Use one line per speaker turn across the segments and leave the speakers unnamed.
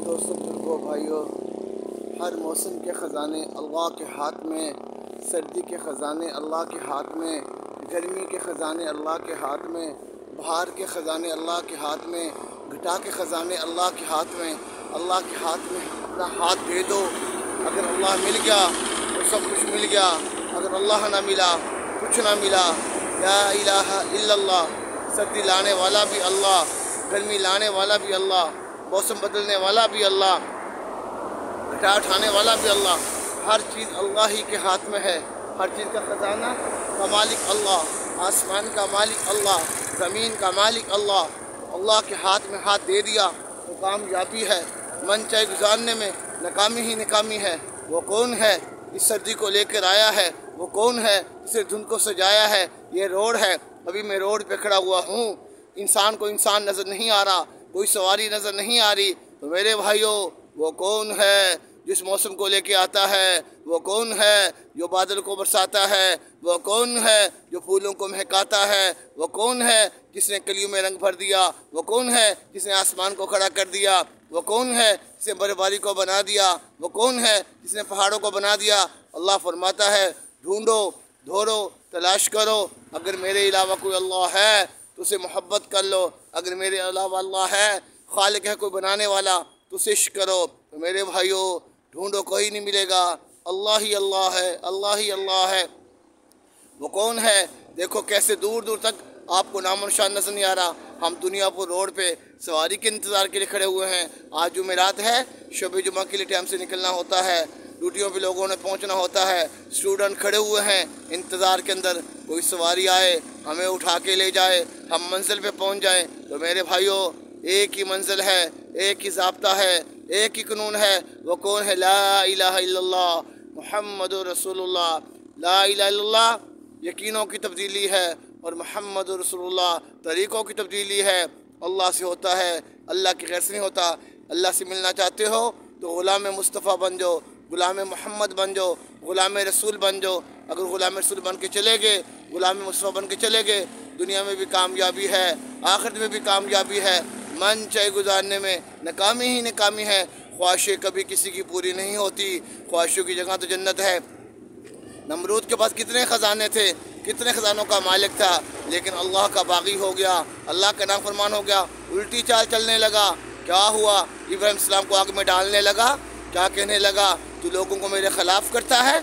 दोस्तों, बुजुर्गों, भाइयों, हर मौसम के ख़जाने अल्लाह के हाथ में, सर्दी के ख़जाने अल्लाह के हाथ में, गर्मी के ख़जाने अल्लाह के हाथ में, बहार के ख़जाने अल्लाह के हाथ में, घटा के ख़जाने अल्लाह के हाथ में। अल्लाह के हाथ में अपना हाथ दे दो। अगर अल्लाह मिल गया तो सब कुछ मिल गया, अगर अल्लाह ना मिला कुछ ना मिला। ला इलाहा इल्लल्लाह। सर्दी लाने वाला भी अल्लाह, गर्मी लाने वाला भी अल्लाह, मौसम बदलने वाला भी अल्लाह, घटा उठाने वाला भी अल्लाह। हर चीज़ अल्लाह ही के हाथ में है। हर चीज़ का ख़जाना का मालिक अल्लाह, आसमान का मालिक अल्लाह, ज़मीन का मालिक अल्लाह। अल्लाह के हाथ में हाथ दे दिया तो कामयाबी है। मन चाहे गुजारने में नाकामी ही नाकामी है। वो कौन है इस सर्दी को लेकर आया है? वो कौन है इसे धुंध को सजाया है? ये रोड है, अभी मैं रोड पे खड़ा हुआ हूँ। इंसान को इंसान नज़र नहीं आ रहा, कोई सवारी नज़र नहीं आ रही। तो मेरे भाइयों, वो कौन है जिस मौसम को लेके आता है? वो कौन है जो बादल को बरसाता है? वो कौन है जो फूलों को महकाता है? वो कौन है जिसने कलियों में रंग भर दिया? वो कौन है जिसने आसमान को खड़ा कर दिया? वो कौन है जिसने बर्फबारी को बना दिया? वो कौन है जिसने पहाड़ों को बना दिया? अल्लाह फरमाता है, ढूंढो, ढूंढो, तलाश करो। अगर मेरे अलावा कोई अल्लाह है तो उसे मोहब्बत कर लो। अगर मेरे अलावा अल्लाह है, खालिक है, कोई बनाने वाला, तो उसे इश्क करो। तो मेरे भाइयों, ढूंढो, कोई नहीं मिलेगा। अल्लाह ही अल्लाह है, अल्लाह ही अल्लाह है। वो कौन है? देखो कैसे दूर दूर तक आपको नामो निशान नजर नहीं आ रहा। हम दुनिया पर रोड पे सवारी के इंतज़ार के लिए खड़े हुए हैं। आज जुमेरात है, शब जुमा के लिए टाइम से निकलना होता है, ड्यूटियों पे लोगों ने पहुंचना होता है। स्टूडेंट खड़े हुए हैं इंतज़ार के अंदर, कोई सवारी आए, हमें उठा के ले जाए, हम मंजिल पे पहुंच जाएं। तो मेरे भाइयों, एक ही मंजिल है, एक ही ज़ाब्ता है, एक ही कानून है। वो कौन है? ला इलाहा इल्लल्लाह मुहम्मदुर रसूलुल्लाह। ला इलाहा इल्लल्लाह यकीनों की तब्दीली है और मुहम्मदुर रसूलुल्लाह तरीक़ों की तब्दीली है। अल्लाह से होता है, अल्लाह की गैर से नहीं होता। अल्लाह से मिलना चाहते हो तो ग़ुलाम मुस्तफ़ा बन जाओ, ग़ुलाम मोहम्मद बन जाओ, ग़ुलाम रसूल बन जाओ। अगर ग़ुलाम रसूल बन के चले गए, ग़ुलाम मुस्तफ़ा बन के चले गए, दुनिया में भी कामयाबी है, आखिरत में भी कामयाबी है। मन चाहे गुजारने में नाकामी ही नाकामी है। ख्वाहिशें कभी किसी की पूरी नहीं होती। ख्वाहिशों की जगह तो जन्नत है। नमरूद के पास कितने ख़जाने थे, कितने ख़जानों का मालिक था, लेकिन अल्लाह का बागी हो गया, अल्लाह का नाफरमान हो गया, उल्टी चाल चलने लगा। क्या हुआ? इब्राहिम इस्लाम को आग में डालने लगा। क्या कहने लगा? तू लोगों को मेरे ख़िलाफ़ करता है,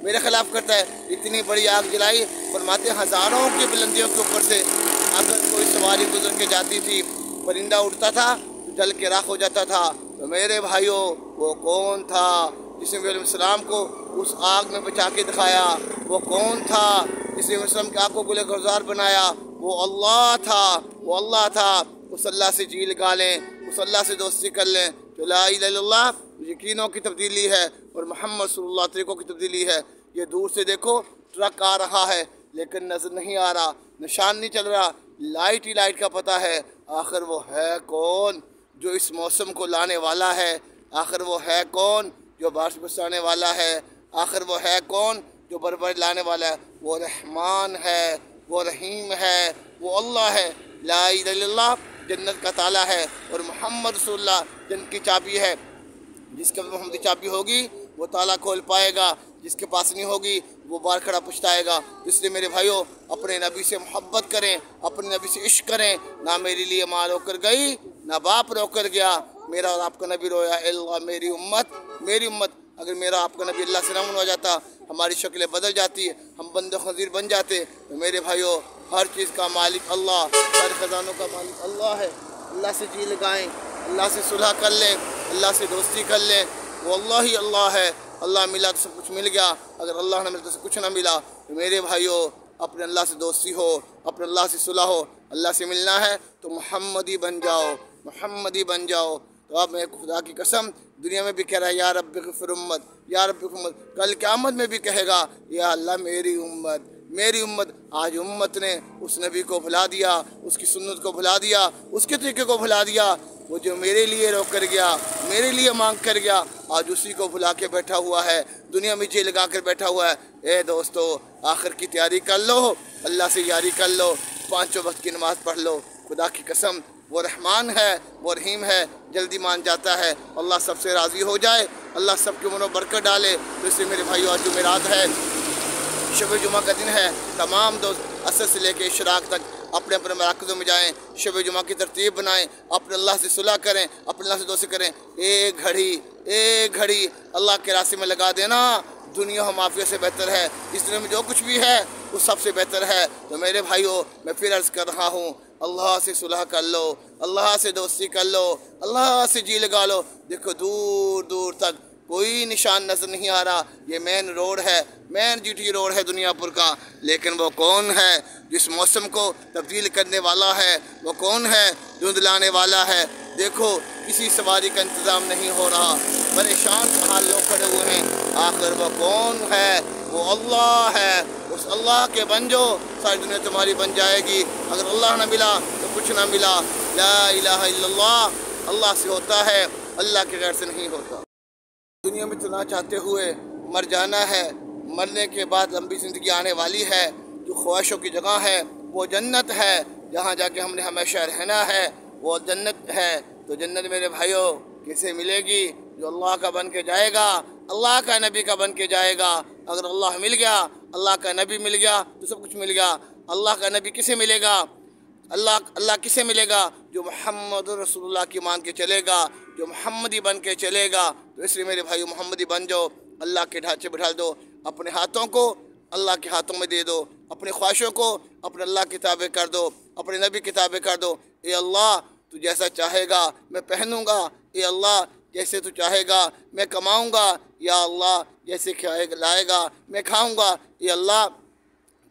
मेरे ख़िलाफ़ करता है। इतनी बड़ी आग जलाई, फरमाते हज़ारों की बुलंदियों के ऊपर से अगर कोई सवारी गुजर के जाती थी, परिंदा उड़ता था, जल के राख हो जाता था। तो मेरे भाइयों, वो कौन था जिसने इब्राहिम इस्लाम को उस आग में बचा के दिखाया? वो कौन था जिसने इस्लाम की आग को गुलजार बनाया? वो अल्लाह था, वो अल्लाह था। उस अल्लाह से जी लगा लें, उस अल्लाह से दोस्ती कर लें। तो ला इलाहा इल्लल्लाह यकीनों की तब्दीली है और मोहम्मद सल्लल्लाहु अलैहि तरीक़ों की तब्दीली है। ये दूर से देखो, ट्रक आ रहा है लेकिन नज़र नहीं आ रहा, निशान नहीं चल रहा, लाइट ही लाइट का पता है। आखिर वो है कौन जो इस मौसम को लाने वाला है? आखिर वो है कौन जो बारिश बरसाने वाला है? आखिर वो है कौन जो बर्फबारी लाने वाला है? वो रहमान है, वो रहीम है, वो अल्लाह है। ला इलाहा इल्लल्लाह जन्नत का ताला है और मोहम्मद रसूलुल्लाह जन्नत की चाबी है। जिसके पास मोहम्मदी चाबी होगी वो ताला खोल पाएगा, जिसके पास नहीं होगी वो बाहर खड़ा पछताएगा। इसलिए मेरे भाइयों, अपने नबी से मोहब्बत करें, अपने नबी से इश्क करें। ना मेरे लिए माँ रोकर गई, ना बाप रोकर गया, मेरा और आपका नबी रोया, अल्लाह मेरी उम्मत, मेरी उम्मत। अगर मेरा आपका नबी अल्लाह से नाम हो जाता, हमारी शक्लें बदल जाती, हम बंदे खजीर बन जाते। तो मेरे भाइयों, हर चीज़ का मालिक अल्लाह, हर ख़जानों का मालिक अल्लाह है। अल्लाह से जी लगाएँ, अल्लाह से सुलह कर लें, अल्लाह से दोस्ती कर लें। वो अल्लाह ही अल्लाह है। अल्लाह मिला तो सब कुछ मिल गया, अगर अल्लाह ना मिला तो सब कुछ ना मिला। तो मेरे भाइयों, अपने अल्लाह से दोस्ती हो, अपने अल्लाह से सुलह हो। अल्लाह से मिलना है तो मोहम्मदी बन जाओ, मोहम्मदी बन जाओ। तो अब मैं खुदा की कसम दुनिया में भी कह रहा है, या रब्बि ग़फ़िर उम्मत, या रब्बि उम्मत। कल क़यामत में भी कहेगा, या अल्लाह मेरी उम्मत, मेरी उम्मत। आज उम्मत ने उस नबी को भुला दिया, उसकी सुन्नत को भुला दिया, उसके तरीके को भुला दिया। वो जो मेरे लिए रोक कर गया, मेरे लिए मांग कर गया, आज उसी को भुला के बैठा हुआ है, दुनिया में जी लगा कर बैठा हुआ है। ए दोस्तों, आखिर की तैयारी कर लो, अल्लाह से यारी कर लो, 5 वक्त की नमाज़ पढ़ लो। खुदा की कसम वो रहमान है, वो रहीम है, जल्दी मान जाता है। अल्लाह सबसे राज़ी हो जाए, अल्लाह सबकी उम्र में बरकत डाले। तो इसलिए मेरे भाइयों, आज जुमेरात है, शब जुमा का दिन है। तमाम दोस्त असर से लेकर इशराक तक अपने अपने मराकज़ों में जाएँ, शब जुमा की तरतीब बनाएँ, अपने अल्लाह से सुलह करें, अपने अल्लाह से दोस्ती करें। एक घड़ी अल्लाह के रास्ते में लगा देना दुनिया और माफिया से बेहतर है। इस दुनिया में जो कुछ भी है वो सबसे बेहतर है। तो मेरे भाइयों, मैं फिर अर्ज़ कर रहा हूँ, अल्लाह से सुलह कर लो, अल्लाह से दोस्ती कर लो, अल्लाह से जी लगा लो। देखो दूर दूर तक कोई निशान नजर नहीं आ रहा। ये मेन रोड है, मेन जीटी रोड है दुनियापुर का। लेकिन वो कौन है जिस मौसम को तब्दील करने वाला है? वो कौन है धुंध लाने वाला है? देखो किसी सवारी का इंतज़ाम नहीं हो रहा, परेशान हाल लोग खड़े हुए हैं। आखिर वो कौन है? वो अल्लाह है। उस अल्लाह के बन जो, सारी दुनिया तुम्हारी बन जाएगी। अगर अल्लाह ना मिला तो कुछ ना मिला। ला इलाहा इल्लल्लाह, अल्लाह से होता है, अल्लाह के गैर से नहीं होता। दुनिया में चलना चाहते हुए मर जाना है, मरने के बाद लंबी ज़िंदगी आने वाली है। जो ख्वाहिशों की जगह है वो जन्नत है, जहाँ जाके हमने हमेशा रहना है, वो जन्नत है। तो जन्नत मेरे भाइयों किसे मिलेगी? जो अल्लाह का बन के जाएगा, अल्लाह का नबी का बन के जाएगा। अगर अल्लाह मिल गया, अल्लाह का नबी मिल गया तो सब कुछ मिल गया। अल्लाह का नबी किसे मिलेगा? अल्लाह किसे मिलेगा? जो मोहम्मद रसूलुल्लाह की मान के चलेगा, जो मोहम्मदी बन के चलेगा। तो इसलिए मेरे भाई मोहम्मदी बन जाओ, अल्लाह के ढांचे बिठा दो, अपने हाथों को अल्लाह के हाथों में दे दो, अपनी ख्वाहिशों को अपने अल्लाह की किताबें कर दो, अपने नबी किताबें कर दो। ए अल्लाह, तू जैसा चाहेगा मैं पहनूंगा। ए अल्लाह, जैसे तू चाहेगा मैं कमाऊंगा। या अल्लाह, जैसे लाएगा मैं खाऊंगा। ए अल्लाह,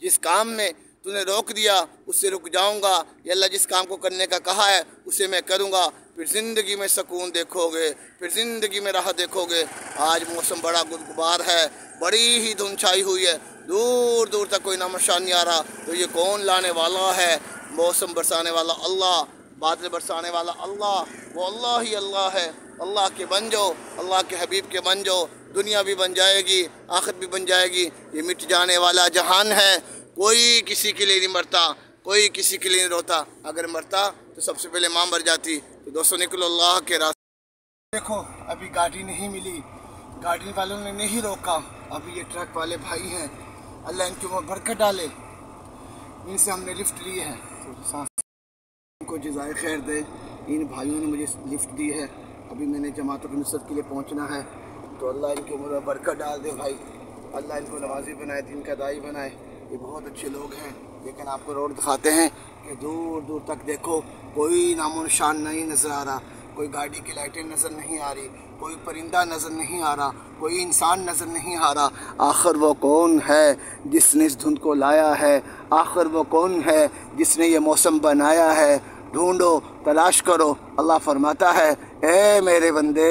जिस काम में तूने रोक दिया उससे रुक जाऊंगा। या अल्लाह, जिस काम को करने का कहा है उसे मैं करूंगा। फिर ज़िंदगी में सुकून देखोगे, फिर ज़िंदगी में राहत देखोगे। आज मौसम बड़ा गुदगुबार है, बड़ी ही धुंध छाई हुई है, दूर दूर तक कोई नामोशान नहीं आ रहा। तो ये कौन लाने वाला है? मौसम बरसाने वाला अल्लाह, बादल बरसाने वाला अल्लाह, वो अल्लाह ही अल्लाह है। अल्लाह के बन जाओ, अल्लाह के हबीब के बन जाओ, दुनिया भी बन जाएगी, आखिरत भी बन जाएगी। ये मिट जाने वाला जहान है, कोई किसी के लिए नहीं मरता, कोई किसी के लिए नहीं रोता। अगर मरता तो सबसे पहले माँ मर जाती। तो दोस्तों, निकलो अल्लाह के रास्ते। देखो अभी गाड़ी नहीं मिली, गाड़ी वालों ने नहीं रोका। अभी ये ट्रक वाले भाई हैं, अल्लाह इनकी उम्र बरकत डाले, इनसे हमने लिफ्ट ली है। तो इनको जज़ाए खैर दे, इन भाइयों ने मुझे लिफ्ट दी है। अभी मैंने जमातों की नुसरत के लिए पहुँचना है। तो अल्लाह इनकी उम्र में बरकत डाल दे भाई, अल्लाह इनको नमाजी बनाए, दिन का दाई बनाए। ये बहुत अच्छे लोग हैं। लेकिन आपको रोड दिखाते हैं कि दूर दूर तक देखो कोई नामो निशान नहीं नज़र आ रहा, कोई गाड़ी की लाइटें नज़र नहीं आ रही, कोई परिंदा नज़र नहीं आ रहा, कोई इंसान नज़र नहीं आ रहा। आखिर वो कौन है जिसने इस धुंध को लाया है? आखिर वो कौन है जिसने ये मौसम बनाया है? ढूंढो, तलाश करो। अल्लाह फरमाता है, ए मेरे बंदे,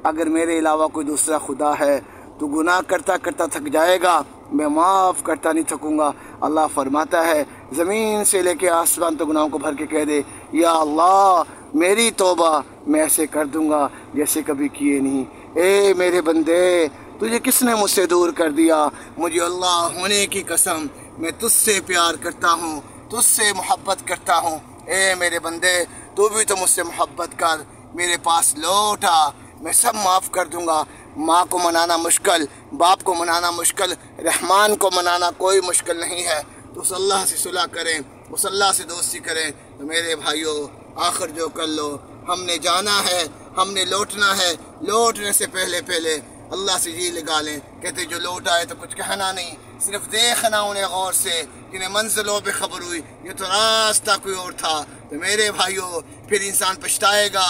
अगर मेरे अलावा कोई दूसरा खुदा है तो गुनाह करता करता थक जाएगा, मैं माफ़ करता नहीं थकूँगा। अल्लाह फरमाता है, ज़मीन से लेके आसमान तो गुनाहों को भर के कह दे, या अल्लाह मेरी तौबा मैं ऐसे कर दूँगा जैसे कभी किए नहीं। ए मेरे बंदे, तुझे किसने मुझसे दूर कर दिया? मुझे अल्लाह होने की कसम, मैं तुझसे प्यार करता हूँ, तुझसे मोहब्बत करता हूँ। ए मेरे बंदे, तू भी तो मुझसे मोहब्बत कर, मेरे पास लौट आ, मैं सब माफ़ कर दूँगा। माँ को मनाना मुश्किल, बाप को मनाना मुश्किल, रहमान को मनाना कोई मुश्किल नहीं है। तो उस अल्लाह से सुलह करें, उस अल्लाह से दोस्ती करें। तो मेरे भाइयों, आखिर जो कर लो, हमने जाना है, हमने लौटना है। लौटने से पहले पहले अल्लाह से जी लगा लें। कहते जो लौट आए तो कुछ कहना नहीं, सिर्फ देखना उन्हें गौर से, जिन्हें मंजिलों पे खबर हुई ये तो रास्ता कोई और था। तो मेरे भाइयों, फिर इंसान पछताएगा,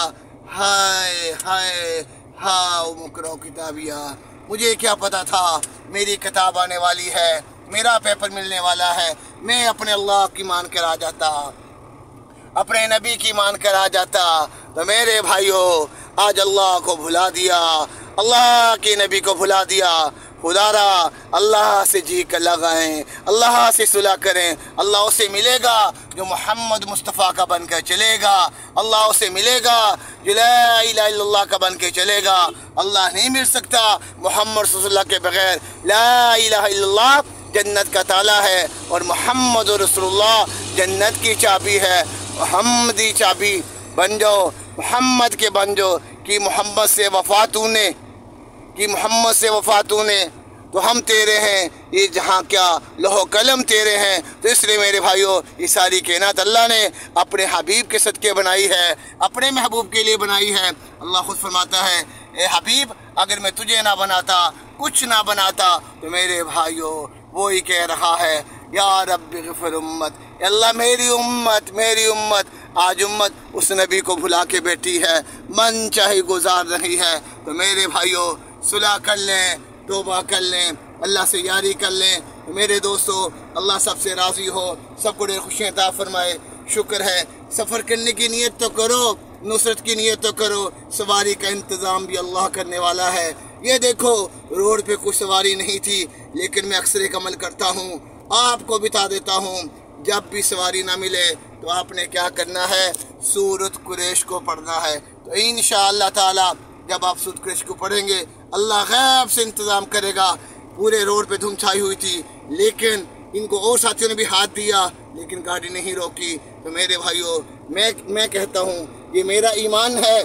हाय हाय हाँ मुकरो किताबिया, मुझे क्या पता था मेरी किताब आने वाली है, मेरा पेपर मिलने वाला है। मैं अपने अल्लाह की मान कर आ जाता, अपने नबी की मान कर आ जाता। तो मेरे भाइयों, आज अल्लाह को भुला दिया, अल्लाह के नबी को भुला दिया। खुदारा अल्लाह से जी कर लगाएं, अल्लाह से सुलह करें। अल्लाह उसे मिलेगा जो मोहम्मद मुस्तफ़ा का बन कर चलेगा, अल्लाह उसे मिलेगा जो ला इलाहा इल्लल्लाह का बन के चलेगा। अल्लाह नहीं मिल सकता मोहम्मद रसूलुल्लाह के बगैर। ला इलाहा इल्लल्लाह जन्नत का ताला है और मोहम्मद रसूलुल्लाह जन्नत की चाबी है। मोहम्मदी चाबी बन जाओ, मोहम्मद के बन जाओ कि मोहम्मद से वफा तूने, कि मोहम्मद से वफा तूने, तो हम तेरे हैं, ये जहाँ क्या लौह कलम तेरे हैं। तो इसलिए मेरे भाइयों, ये सारी कायनात अल्लाह ने अपने हबीब के सदक़े बनाई है, अपने महबूब के लिए बनाई है। अल्लाह खुद फरमाता है, ए हबीब अगर मैं तुझे ना बनाता, कुछ ना बनाता, तो मेरे भाइयों वो ही कह रहा है, या रब्बि ग़फ़िर उम्मत, अल्लाह मेरी उम्मत। आज उम्मत उस नबी को भुला के बैठी है, मन चाहे गुजार रही है। तो मेरे भाइयों सुलह कर लें, तौबा कर लें, अल्लाह से यारी कर लें। तो मेरे दोस्तों, अल्लाह सबसे राज़ी हो, सबको ढेर खुशियाँ अता फरमाए। शुक्र है, सफ़र करने की नीयत तो करो, नुसरत की नीयत तो करो, सवारी का इंतज़ाम भी अल्लाह करने वाला है। ये देखो, रोड पे कोई सवारी नहीं थी, लेकिन मैं अक्सर एक अमल करता हूँ, आपको बता देता हूँ। जब भी सवारी ना मिले तो आपने क्या करना है, सूरत कुरैश को पढ़ना है। तो इंशाअल्लाह ताला जब आप सूरत कुरैश को पढ़ेंगे, अल्लाह गैब से इंतज़ाम करेगा। पूरे रोड पे धुंध छाई हुई थी, लेकिन इनको और साथियों ने भी हाथ दिया, लेकिन गाड़ी नहीं रोकी। तो मेरे भाइयों, मैं कहता हूँ, ये मेरा ईमान है,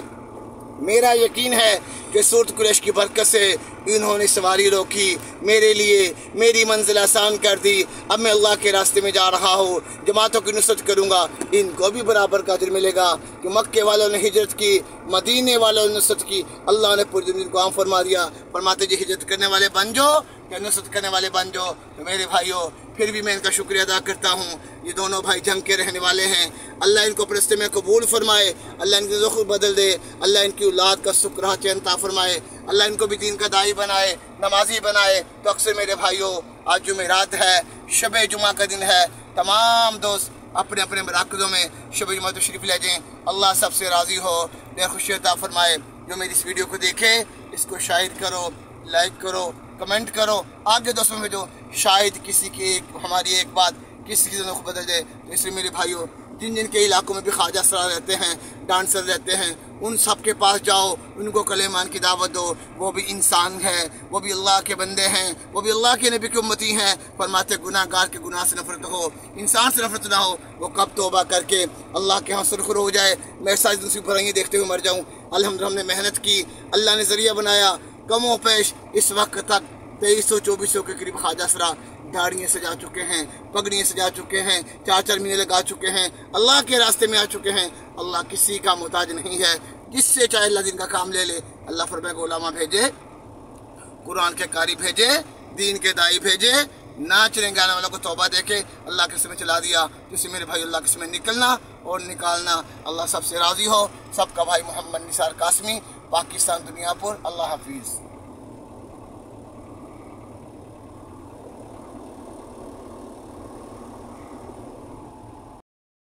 मेरा यकीन है कि सूरत कुरैश की बरकत से इन्होंने सवारी रोकी, मेरे लिए मेरी मंजिल आसान कर दी। अब मैं अल्लाह के रास्ते में जा रहा हूँ, जमातों की नुसरत करूँगा, इनको भी बराबर का अजर मिलेगा कि मक्के वालों ने हिजरत की, मदीने वालों ने नुसरत की। अल्लाह ने पूरी दुनिया को आम फरमा दिया। फरमाते जी हिजरत करने वाले बन जाओ या नुसरत करने वाले बन जाओ। तो मेरे भाइयों, फिर भी मैं इनका शुक्रिया अदा करता हूँ। ये दोनों भाई जंग के रहने वाले हैं, अल्लाह इनको अपने रास्ते में कबूल फरमाए, अल्लाह इनके ज़ुख़्र बदल दे, अल्लाह इनकी औलाद का सुकरा चैन ता फरमाए, अल्लाह इनको भी दीन का दाई बनाए, नमाजी बनाए। तो अक्सर मेरे भाइयों, आज जुमेरात है, शब जुमा का दिन है, तमाम दोस्त अपने अपने मराकज़ों में शब जुमा तशरीफ़ ले जाएँ। अल्लाह सबसे राज़ी हो, ढेर खुशी अता फरमाए। जो मेरी इस वीडियो को देखे, इसको शायर करो, लाइक करो, कमेंट करो, आगे दोस्तों में जो शायद किसी की हमारी एक बात किसी की ज़िंदगी को बदल जाए। तो इसलिए मेरे भाइयों, जिन जिन के इलाकों में भी ख्वाजा सरार रहते हैं, डांसर रहते हैं, उन सब के पास जाओ, उनको कलेमान की दावत दो। वो भी इंसान है, वो भी अल्लाह के बंदे हैं, वो भी अल्लाह के नबी की उम्मती हैं। फरमाते गुनाहगार के गुनाह से नफरत हो, इंसान से नफरत ना हो। वो कब तौबा करके अल्लाह के यहाँ सुरखुर हो जाए, मैं सारी दूसरी बुराइयाँ देखते हुए मर जाऊँ। अल्हम्दुलिल्लाह हमने मेहनत की, अल्लाह ने ज़रिया बनाया, कमो पेश इस वक्त तक 2300-2400 के करीब ख्वाजा सरा दाढ़ियाँ सजा चुके हैं, पगड़ियाँ सजा चुके हैं, 4-4 महीने लगा चुके हैं, अल्लाह के रास्ते में आ चुके हैं। अल्लाह किसी का मोहताज नहीं है, जिससे चाहे अल्लाह दिन का काम ले ले। अल्लाह फरमाए उलमा भेजे, कुरान के कारी भेजे, दीन के दाई भेजे, नाचने गाने वालों को तौबा देके अल्लाह के इसमें चला दिया। जिससे मेरे भाई अल्लाह के इसमें निकलना और निकालना, अल्लाह सबसे राज़ी हो। सबका भाई मोहम्मद निसार कासमी, पाकिस्तान दुनियापुर। अल्लाह हाफिज़।